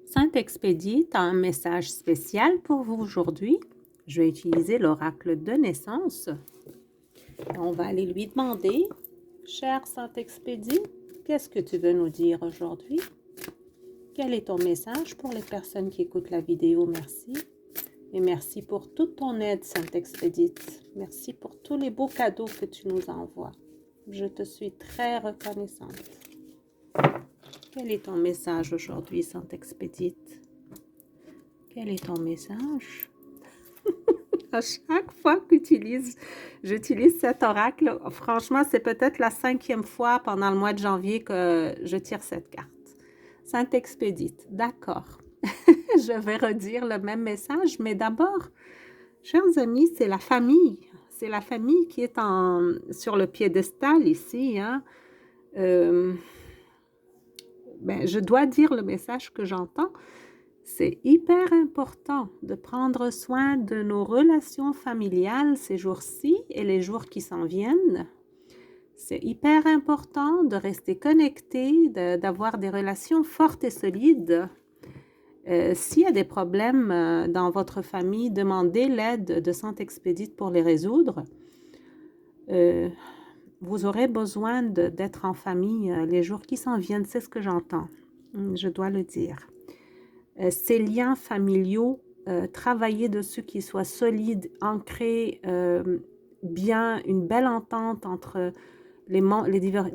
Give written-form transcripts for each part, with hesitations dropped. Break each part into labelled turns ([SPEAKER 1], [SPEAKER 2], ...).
[SPEAKER 1] Sainte-Expédite a un message spécial pour vous aujourd'hui. Je vais utiliser l'oracle de naissance. On va aller lui demander, chère Sainte-Expédite, qu'est-ce que tu veux nous dire aujourd'hui? Quel est ton message pour les personnes qui écoutent la vidéo? Merci. Et merci pour toute ton aide, Sainte-Expédite. Merci pour tous les beaux cadeaux que tu nous envoies. Je te suis très reconnaissante. Quel est ton message aujourd'hui, Sainte-Expédite? Quel est ton message? À chaque fois que j'utilise cet oracle, franchement, c'est peut-être la 5e fois pendant le mois de janvier que je tire cette carte. Sainte-Expédite, d'accord. Je vais redire le même message, mais d'abord, chers amis, c'est la famille. C'est la famille qui est sur le piédestal ici. Hein. Je dois dire le message que j'entends. C'est hyper important de prendre soin de nos relations familiales ces jours-ci et les jours qui s'en viennent. C'est hyper important de rester connecté, d'avoir des relations fortes et solides. S'il y a des problèmes dans votre famille, demandez l'aide de Sainte-Expédite pour les résoudre. Vous aurez besoin d'être en famille les jours qui s'en viennent, c'est ce que j'entends. Je dois le dire. Ces liens familiaux, travailler dessus qu'ils soient solides, ancrés, bien, une belle entente entre les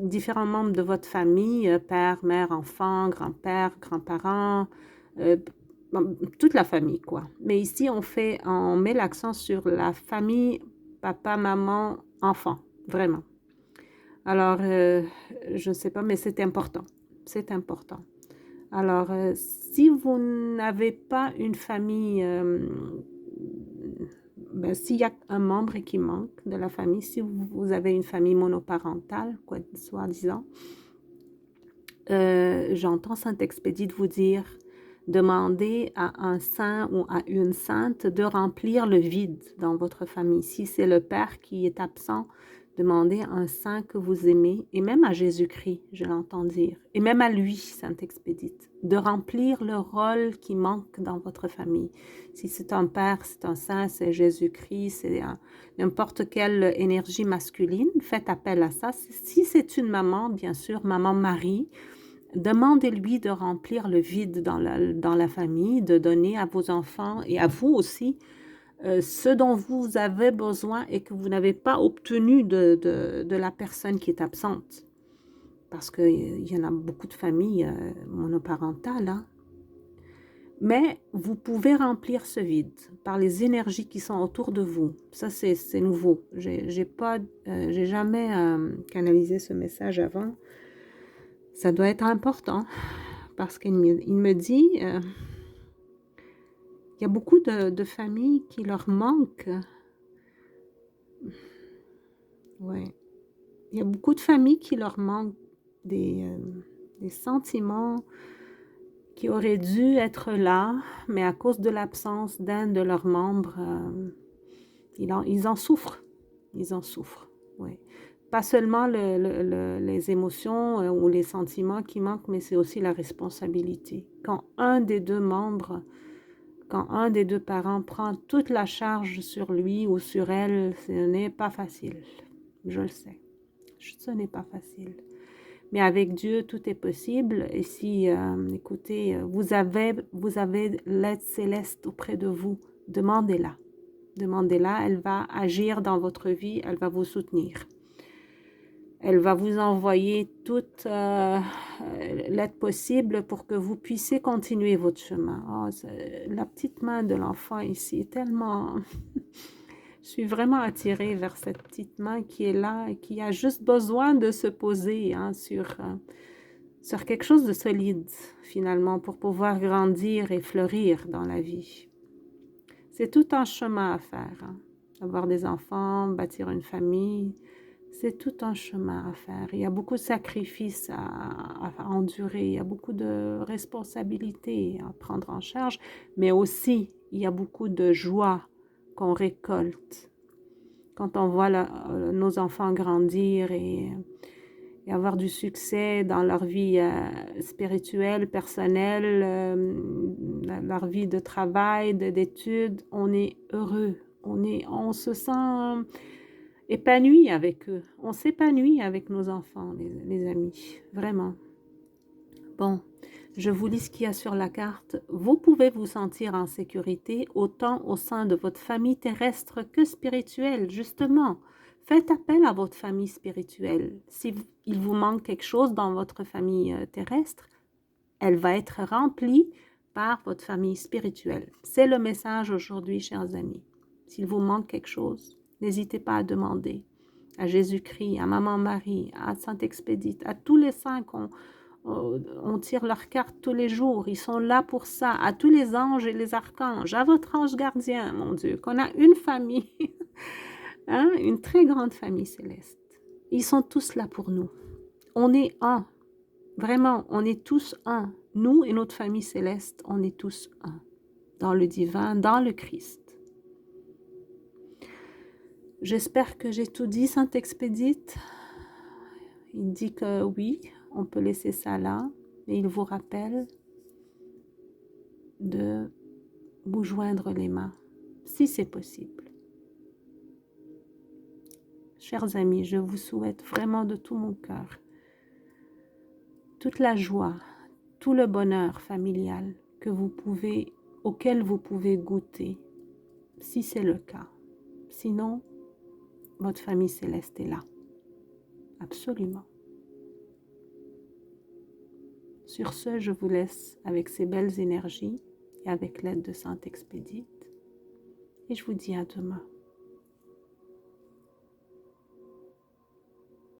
[SPEAKER 1] différents membres de votre famille, père, mère, enfant, grand-père, grands-parents, toute la famille, quoi. Mais ici, on met l'accent sur la famille, papa, maman, enfant, vraiment. Alors, je ne sais pas, mais c'est important. C'est important. Alors, si vous n'avez pas une famille, s'il y a un membre qui manque de la famille, si vous avez une famille monoparentale, quoi, soi-disant, j'entends Sainte-Expédite vous dire, demandez à un saint ou à une sainte de remplir le vide dans votre famille. Si c'est le père qui est absent, demandez à un saint que vous aimez, et même à Jésus-Christ, je l'entends dire, et même à lui, Sainte-Expédite, de remplir le rôle qui manque dans votre famille. Si c'est un père, c'est un saint, c'est Jésus-Christ, c'est n'importe quelle énergie masculine, faites appel à ça. Si c'est une maman, bien sûr, maman Marie, demandez-lui de remplir le vide dans la famille, de donner à vos enfants et à vous aussi ce dont vous avez besoin et que vous n'avez pas obtenu de la personne qui est absente. Parce qu'il y en a beaucoup de familles monoparentales. Hein. Mais vous pouvez remplir ce vide par les énergies qui sont autour de vous. Ça, c'est nouveau. J'ai jamais canalisé ce message avant. Ça doit être important parce qu'il me dit, il y a beaucoup de familles qui leur manquent. Ouais. Il y a beaucoup de familles qui leur manquent des sentiments qui auraient dû être là, mais à cause de l'absence d'un de leurs membres, ils en souffrent. Ils en souffrent, oui. Pas seulement les émotions ou les sentiments qui manquent, mais c'est aussi la responsabilité. Quand un des deux membres, quand un des deux parents prend toute la charge sur lui ou sur elle, ce n'est pas facile. Je le sais. Ce n'est pas facile. Mais avec Dieu, tout est possible. Et si, écoutez, vous avez l'aide céleste auprès de vous, demandez-la. Demandez-la, elle va agir dans votre vie, elle va vous soutenir. Elle va vous envoyer toute l'aide possible pour que vous puissiez continuer votre chemin. Oh, la petite main de l'enfant ici est tellement... Je suis vraiment attirée vers cette petite main qui est là et qui a juste besoin de se poser hein, sur quelque chose de solide, finalement, pour pouvoir grandir et fleurir dans la vie. C'est tout un chemin à faire. Hein. Avoir des enfants, bâtir une famille, c'est tout un chemin à faire. Il y a beaucoup de sacrifices à endurer, il y a beaucoup de responsabilités à prendre en charge, mais aussi, il y a beaucoup de joie qu'on récolte quand on voit nos enfants grandir et et avoir du succès dans leur vie spirituelle, personnelle, leur vie de travail, d'études, on est heureux. On se sent épanoui avec eux. On s'épanouit avec nos enfants, les amis. Vraiment. Bon, je vous lis ce qu'il y a sur la carte. Vous pouvez vous sentir en sécurité autant au sein de votre famille terrestre que spirituelle, justement. Faites appel à votre famille spirituelle. Si il vous manque quelque chose dans votre famille terrestre, elle va être remplie par votre famille spirituelle. C'est le message aujourd'hui, chers amis. S'il vous manque quelque chose, n'hésitez pas à demander à Jésus-Christ, à Maman Marie, à Saint-Expédite, à tous les saints on tire leurs cartes tous les jours. Ils sont là pour ça. À tous les anges et les archanges, à votre ange gardien, mon Dieu, qu'on a une famille, hein, une très grande famille céleste. Ils sont tous là pour nous. On est un. Vraiment, on est tous un. Nous et notre famille céleste, on est tous un. Dans le divin, dans le Christ. J'espère que j'ai tout dit, Saint-Expédite. Il dit que oui, on peut laisser ça là, et il vous rappelle de vous joindre les mains, si c'est possible. Chers amis, je vous souhaite vraiment de tout mon cœur toute la joie, tout le bonheur familial auquel vous pouvez goûter, si c'est le cas. Sinon, votre famille céleste est là. Absolument. Sur ce, je vous laisse avec ces belles énergies et avec l'aide de Saint-Expédite. Et je vous dis à demain.